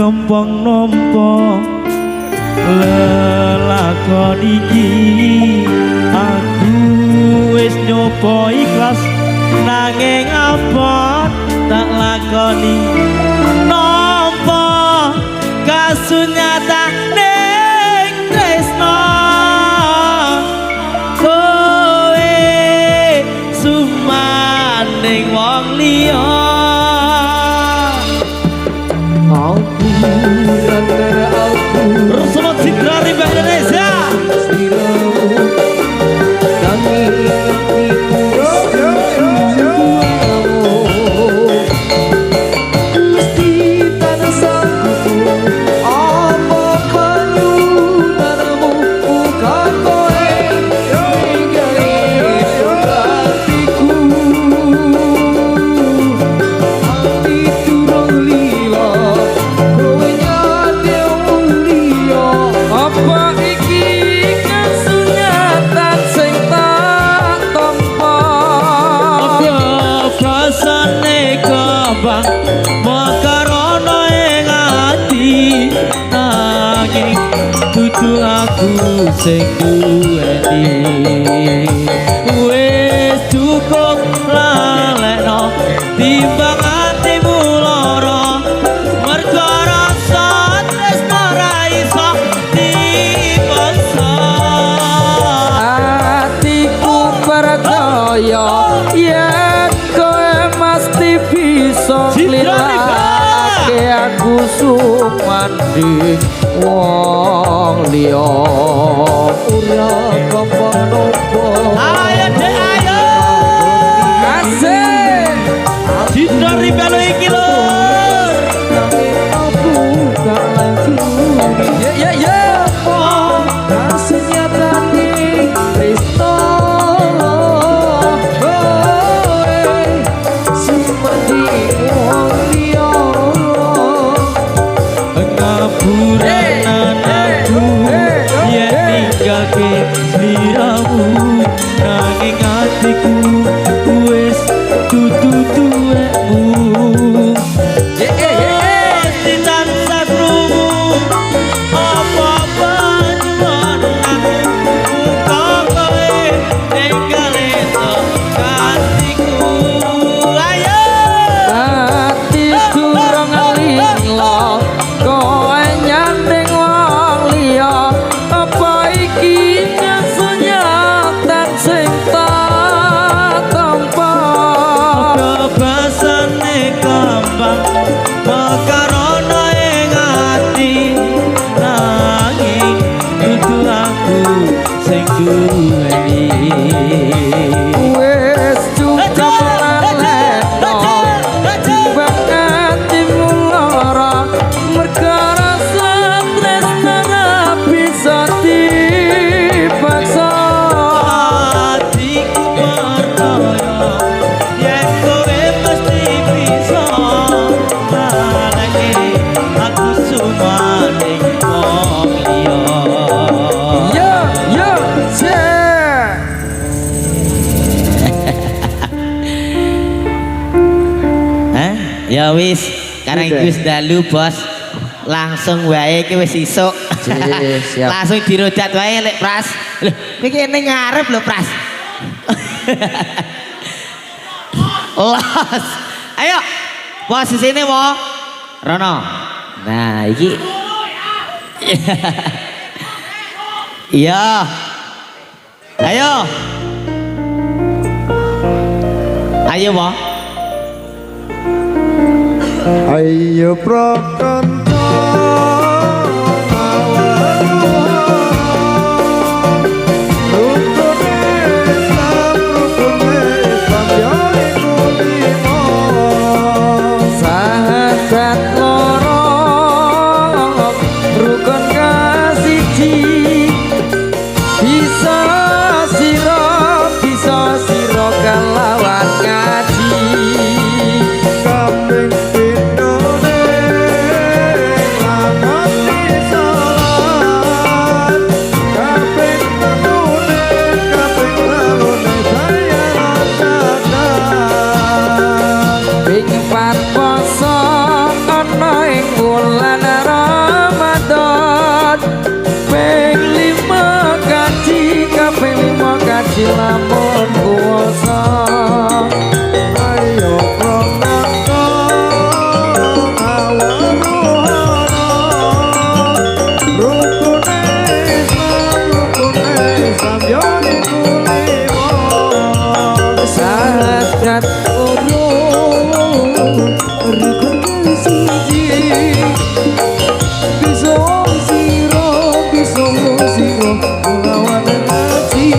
nampa lelakon iki aku wis nyoba ikhlas nanging apa tak lakoni nampa kasunyatane tresno kowe sumaning wong liya Bersama Citra Rimba Indonesia makarono ing ati nanging dudu aku sing duweni wis cukup lalekno timbang atimu lara mergo rasa tresno ra iso dipaksa atiku percaya yen kowe mesti bisa lilake aku sumanding wong liya ora gampang nopo ayo dek ayo asik Citra Rimba iki lho aku gak lagi ya kasunyatane Kristo sliramu nanging atiku wis dudu duwekmu mesti tansah krungu apa panjenengan aku kowe tinggal itu kantiku ayo atiku rong lilo kowe nyanding wong liya apa iki kasunyatan sing tak tampa kebasane gampang makarono ing ati nanging dudu aku sing duweni wis cukup lalekno timbang atimu lara mergo rasa tresno ra bisa dipaksa atiku percaya yen kowe mesti bisa laleke aku sumaning wong liya yo ya wis karena wis dalu bos langsung wae iki wis isuk langsung dirojat wae lek Pras lho iki ning ngarep lho Pras los ayo posisine wo Rono nah iki iya ayo wo ayo prakanto sahabat loro rukun kasiji bisa sira kalawan ngaji kambing pindone Sahadat urung rukun siji bisong siro lawan ngaji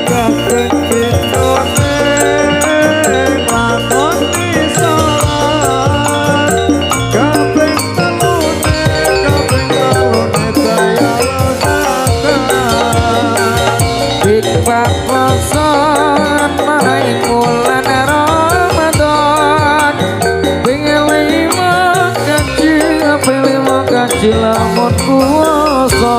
kabeh pitone lamun disalat kabeh talune daya Big papasan marai bulan Ramadan pengen lima kaji lamun puasa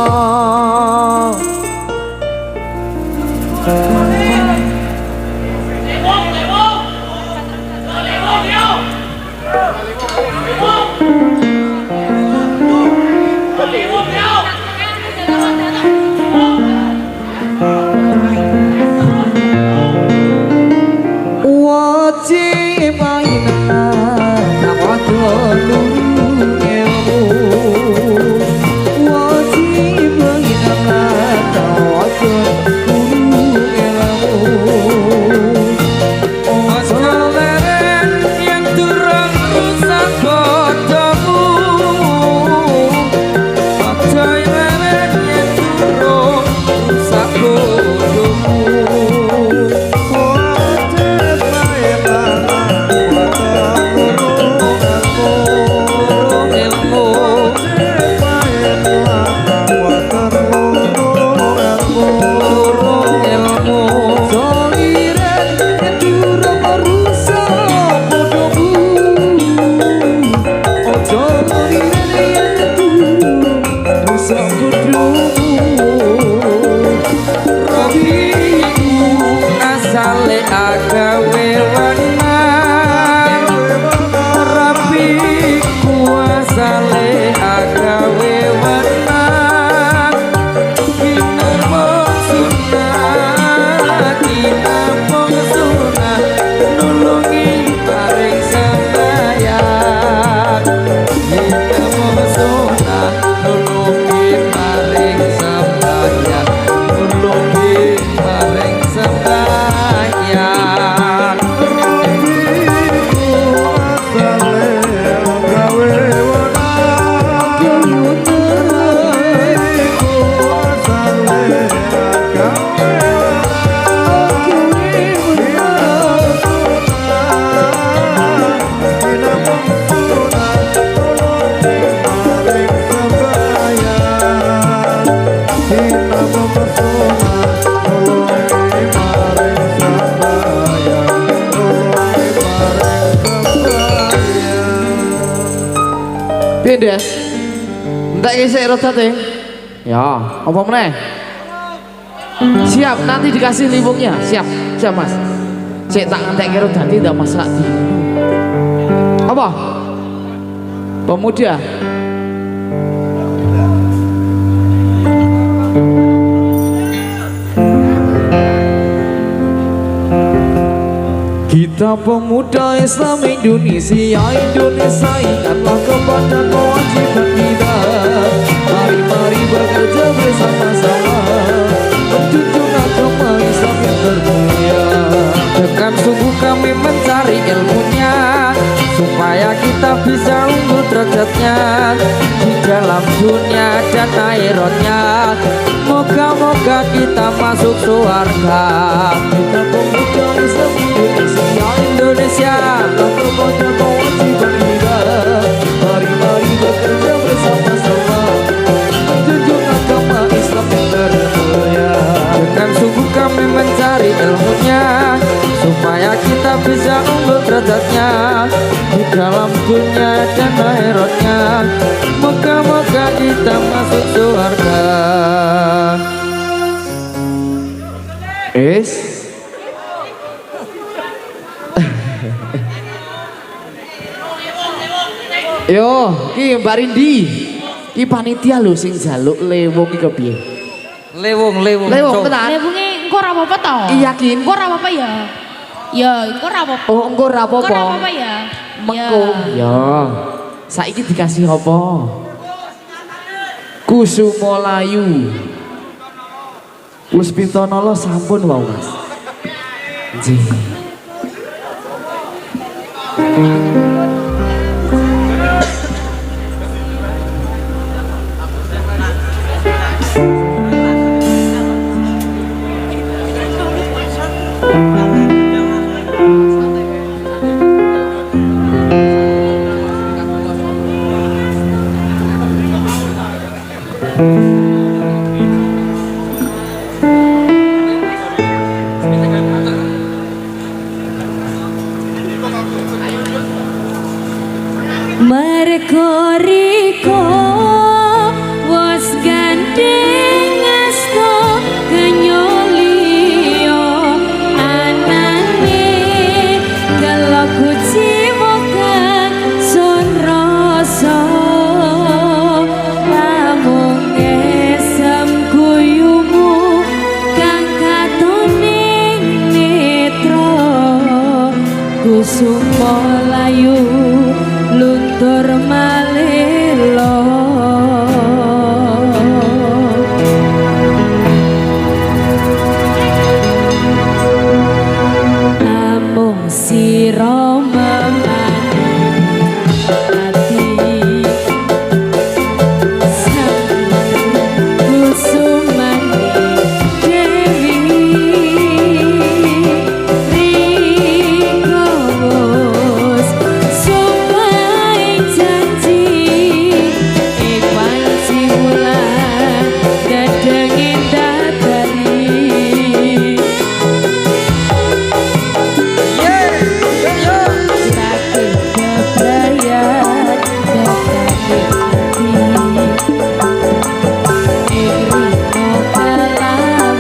wajib aina nawadun ilmu wajib aina nawadun ilmu aja leren yang durang rusak bodohmu aja leren yang durang rusak bodohmu asale agawe wenar rapiku asale agawe wenar kinamong sunah nulungi paring sembahyang kinamong sunah nulungi paring sembahyang nulungi paring sembahyang Pindah, enggak kisah rotate. Ya, apa meneh? Siap, nanti dikasih limbungnya. Siap, siap mas. Cek tak ngantek kira tadi tidak masak di. Apa? Pemuda. Kita pemuda Islam Indonesia ingatlah kepada kewajiban kita. Mari bekerja bersama-sama menjunjung agama Islam yang termulia. Dengan sungguh kami mencari ilmunya supaya kita bisa unggul derajatnya di dalam dunia dan akhiratnya. Moga-moga kita masuk surga. Kita pemuda Islam Indonesia kepada kewajiban kita. Mari bekerja bersama-sama menjunjung agama Islam yang termulia. Dengan sungguh kami mencari ilmunya supaya kita bisa unggul derajatnya di dalam dunia dan akhiratnya. Moga-moga kita masuk surga. Yo, ki Mbak Rindi. Ki panitia lho sing njaluk lewung iki kepiye? Lewung tenan. Lewunge engko ora apa-apa to? Iya, Kin. Engko ora apa-apa ya. Ya, engko ora apa-apa. Oh, engko ora apa-apa. Engko ora apa-apa ya. Mengko. Ya. Saiki dikasih apa? Kusuma Layu. Wis pintonolo sampun wae Mas. Nggih. Mergo riko wis gandeng asta kenyolio anane kelaku jiwa kang sun rasa lamun esem guyumu kang katoning netra kusuma layu luntur malelo amung sira memani ati kusumani dewi rikos supaya janji ikwan simulan dadengin dadari Sakit kebayar dadari hati Ikrino kelawan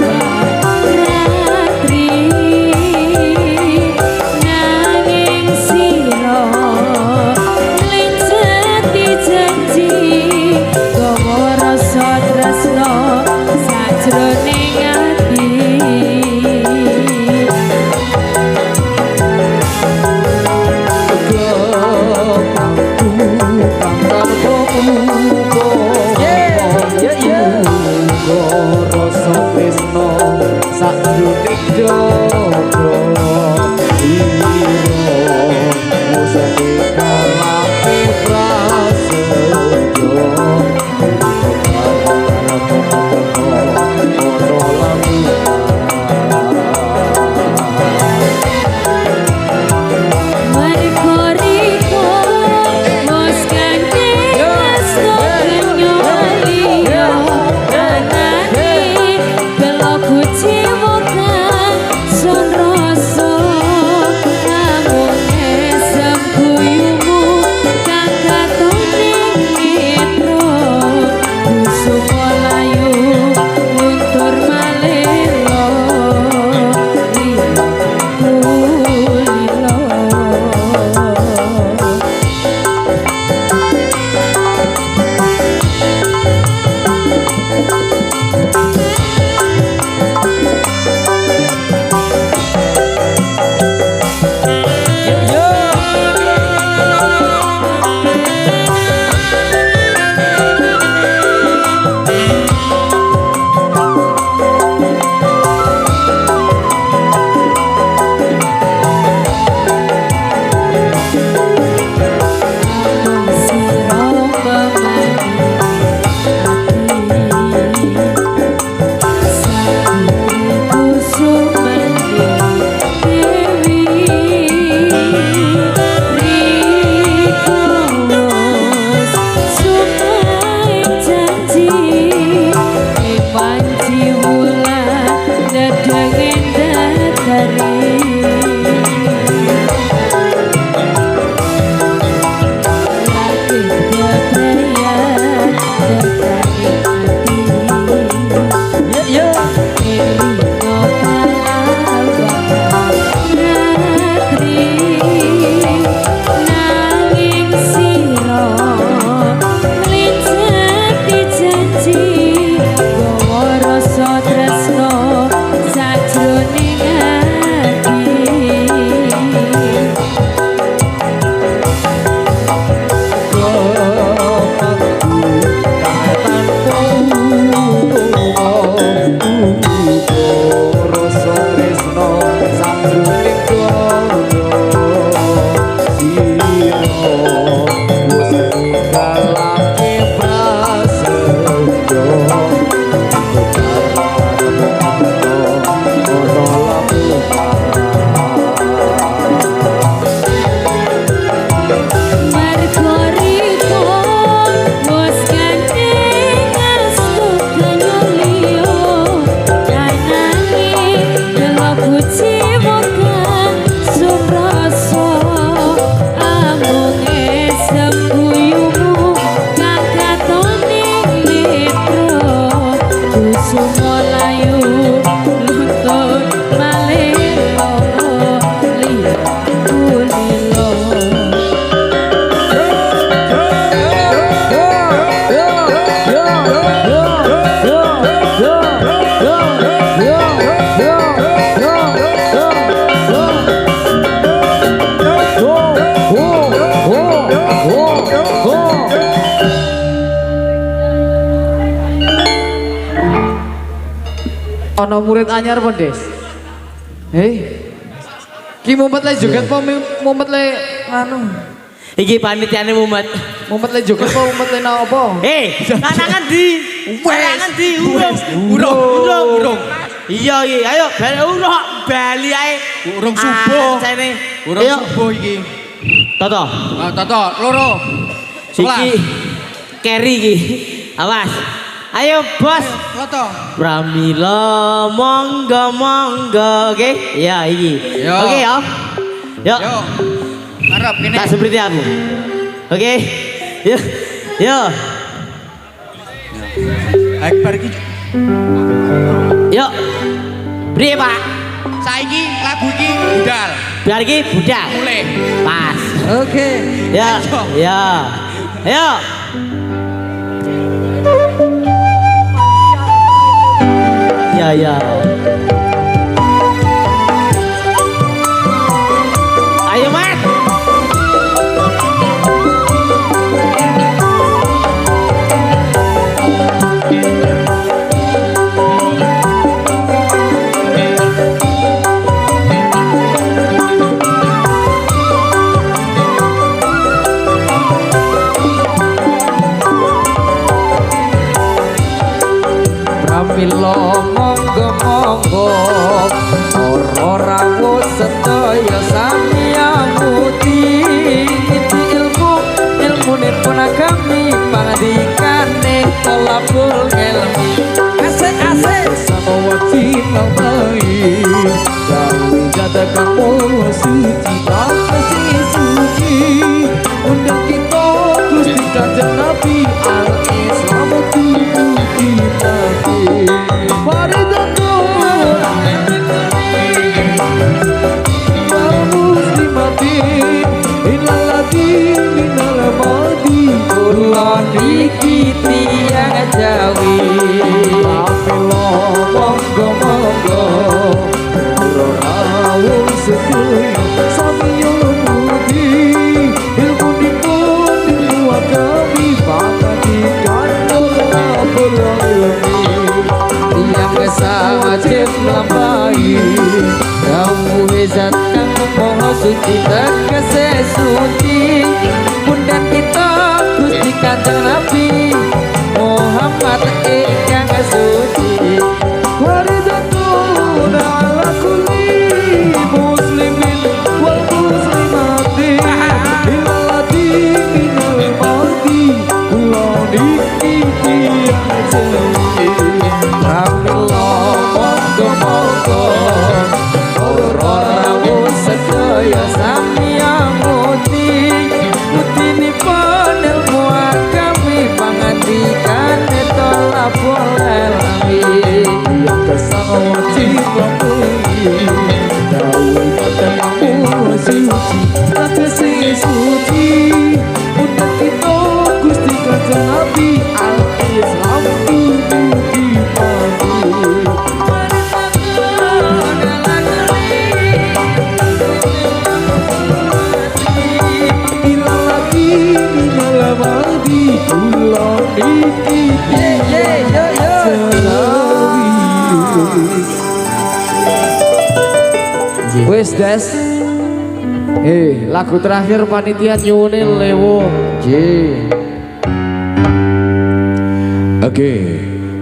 ratri nanging siro ngliceti janji gawa rasa tresno sajroning ati Mergo riko wis gandeng asta kenyolio anane kelaku jiwa kang sun rasa lamun esem guyumu kang katoning netra kusuma layu luntur malelo lilo amung sira memani ati sakit kusumani dewi rikos supaya janji ikwan jiwulan dadengin dadari Sakit kebayar dadari hati Ikrino kelawan ratri nanging siro ngliceti janji gawa rasa tresno sajroning ati Ono murid anyar apa, Des? Ki mumet le joget apa mumet le anu? Iki panitiane mumet. Mumet le joget apa mumet le apa? Lanangan di. Lanangan di urung. Iya, ayo bali ae. Urung subuh. Urung Ayo. subuh iki. Toto. Toto, loro. Iki carry iki. Awas. Ayo bos. Toto. Pramila monggo oke. Ya iki. Yo. Oke ya. Yuk. Yo. Arep kene. Tak seperti aku. Oke. Yuk. Yuk. Akbar iki. Yuk. Beri Pak. Saiki lagu iki budal. Biar iki budak. Mulai. Pas. Oke. Ya. Ya. Ayo. Ya. Ayo Mat. Pramila monggo ora rawuh sedaya sami amuti iki ilmune pun agami pangandikane tolabul ilmi asik samawati mamai kami katakan suci suci undang kita Gusti Kanjeng Nabi al-Islam tubuh kita Niki tiang Jawi Apelo monggo rawuh sedaya samiyun budi ilmu dipun dua kami pangadikan labul ilmi tiang kesawajib lambai kamu hezat kang moho suci tegese suci pundan kita Gusti Kanjeng Nabi Muhammad ingkang suci waridhatun ala kulli muslimin wal muslimatin illati minal mauti kula niki tiyang jawi Pramila monggo ora rawuh sedaya sami amuti putinipun ilmu agami pangandikan tolabul ilmi yang kesawati lampuhi dawuh katamu suci tegese suci udah kita Gusti Kanjeng Nabi al-Islam tubuh kita Wes Des. Lagu terakhir panitia nyuwune Lewo. Oke,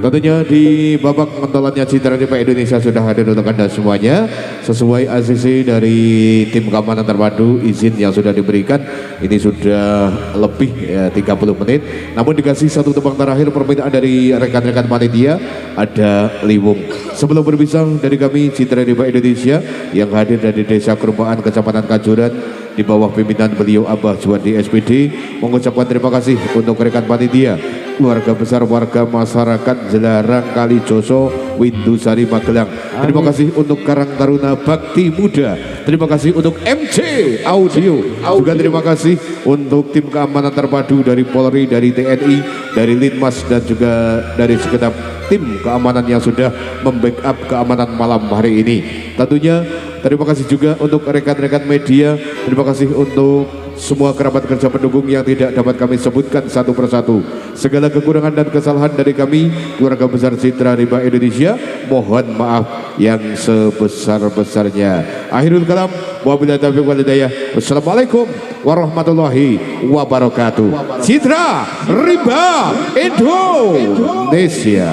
tentunya di babak penontonnya Citra Dipa Indonesia sudah hadir untuk Anda semuanya. Sesuai ACC dari tim keamanan terpadu, izin yang sudah diberikan ini sudah lebih 30 menit. Namun dikasih satu tebang terakhir permintaan dari rekan-rekan panitia, ada Liwung. Sebelum berpisah dari kami Citra Dipa Indonesia yang hadir dari Desa Kerumpaan Kecamatan Kajuran di bawah pimpinan beliau Abah Juwandi SPD, mengucapkan terima kasih untuk rekan panitia, keluarga besar warga masyarakat Jelarang Kalijoso Windusari Magelang. Terima kasih untuk Karang Taruna Bakti Muda. Terima kasih untuk MC Audio. Juga terima kasih untuk tim keamanan terpadu dari Polri, dari TNI, dari Linmas dan juga dari segenap tim keamanan yang sudah membackup keamanan malam hari ini. Tentunya terima kasih juga untuk rekan-rekan media, terima kasih untuk semua kerabat kerja pendukung yang tidak dapat kami sebutkan satu persatu. Segala kekurangan dan kesalahan dari kami, keluarga besar Citra Riba Indonesia, mohon maaf yang sebesar-besarnya. Akhirul kalam, wabillahi taufiq wal hidayah. Wassalamualaikum warahmatullahi wabarakatuh. Citra Riba Indonesia.